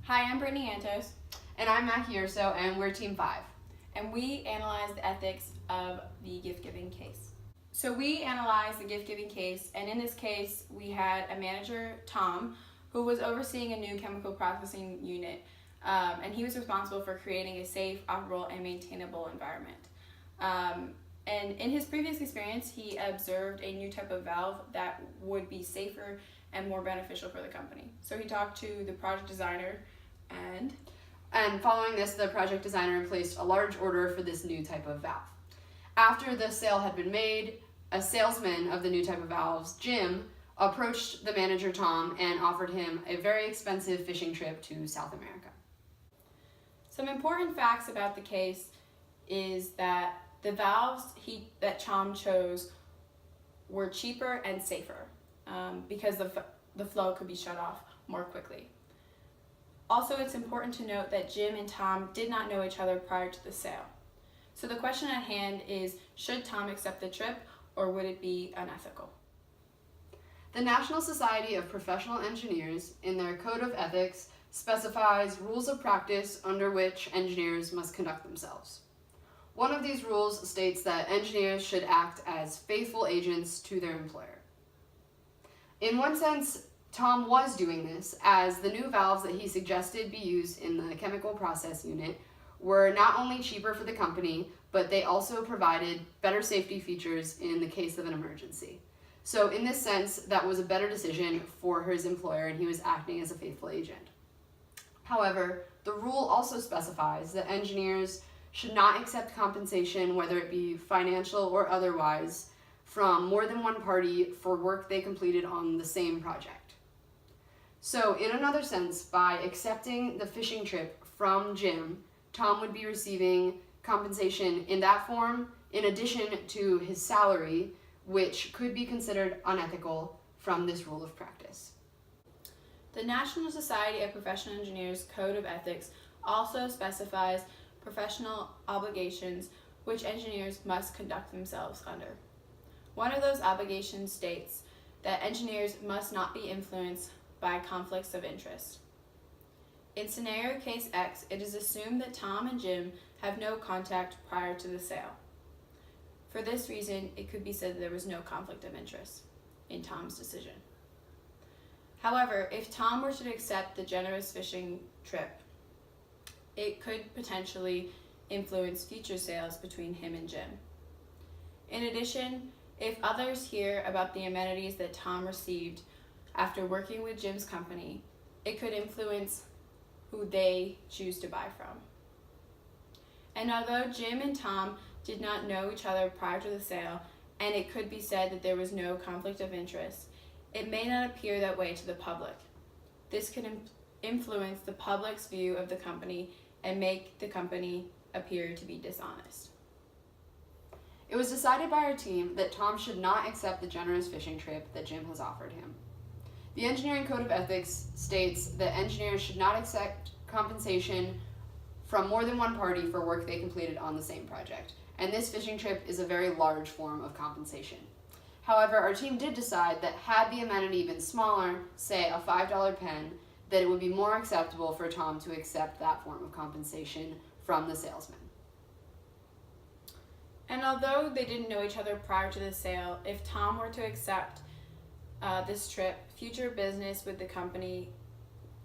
Hi, I'm Brittany Antos. And I'm Mackie Urso, and we're Team 5. And we analyze the ethics of the gift-giving case. So we analyzed the gift-giving case, and in this case, we had a manager, Tom, who was overseeing a new chemical processing unit, and he was responsible for creating a safe, operable, and maintainable environment. And in his previous experience, he observed a new type of valve that would be safer and more beneficial for the company. So he talked to the project designer And following this, the project designer placed a large order for this new type of valve. After the sale had been made, a salesman of the new type of valves, Jim, approached the manager, Tom, and offered him a very expensive fishing trip to South America. Some important facts about the case is that the valves that Tom chose were cheaper and safer because the flow could be shut off more quickly. Also, it's important to note that Jim and Tom did not know each other prior to the sale. So the question at hand is, should Tom accept the trip or would it be unethical? The National Society of Professional Engineers, in their Code of Ethics, specifies rules of practice under which engineers must conduct themselves. One of these rules states that engineers should act as faithful agents to their employer. In one sense, Tom was doing this, as the new valves that he suggested be used in the chemical process unit were not only cheaper for the company, but they also provided better safety features in the case of an emergency. So in this sense, that was a better decision for his employer, and he was acting as a faithful agent. However, the rule also specifies that engineers should not accept compensation, whether it be financial or otherwise, from more than one party for work they completed on the same project. So in another sense, by accepting the fishing trip from Jim, Tom would be receiving compensation in that form in addition to his salary, which could be considered unethical from this rule of practice. The National Society of Professional Engineers Code of Ethics also specifies professional obligations which engineers must conduct themselves under. One of those obligations states that engineers must not be influenced by conflicts of interest. In scenario case X, it is assumed that Tom and Jim have no contact prior to the sale. For this reason, it could be said that there was no conflict of interest in Tom's decision. However, if Tom were to accept the generous fishing trip, it could potentially influence future sales between him and Jim. In addition, if others hear about the amenities that Tom received after working with Jim's company, it could influence who they choose to buy from. And although Jim and Tom did not know each other prior to the sale, and it could be said that there was no conflict of interest, it may not appear that way to the public. This could influence the public's view of the company and make the company appear to be dishonest. It was decided by our team that Tom should not accept the generous fishing trip that Jim has offered him. The Engineering Code of Ethics states that engineers should not accept compensation from more than one party for work they completed on the same project, and this fishing trip is a very large form of compensation. However, our team did decide that had the amenity been smaller, say a $5 pen, that it would be more acceptable for Tom to accept that form of compensation from the salesman. And although they didn't know each other prior to the sale, if Tom were to accept this trip, future business with the company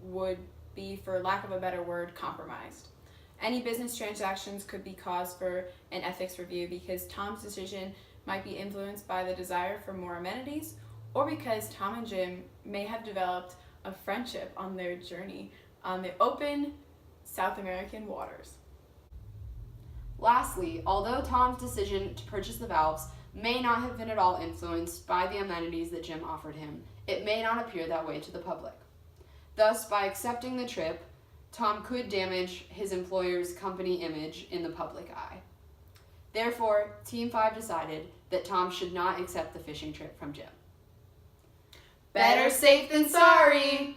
would be, for lack of a better word, compromised. Any business transactions could be cause for an ethics review because Tom's decision might be influenced by the desire for more amenities, or because Tom and Jim may have developed a friendship on their journey on the open South American waters. Lastly, although Tom's decision to purchase the valves may not have been at all influenced by the amenities that Jim offered him, it may not appear that way to the public. Thus, by accepting the trip, Tom could damage his employer's company image in the public eye. Therefore, Team 5 decided that Tom should not accept the fishing trip from Jim. Better safe than sorry!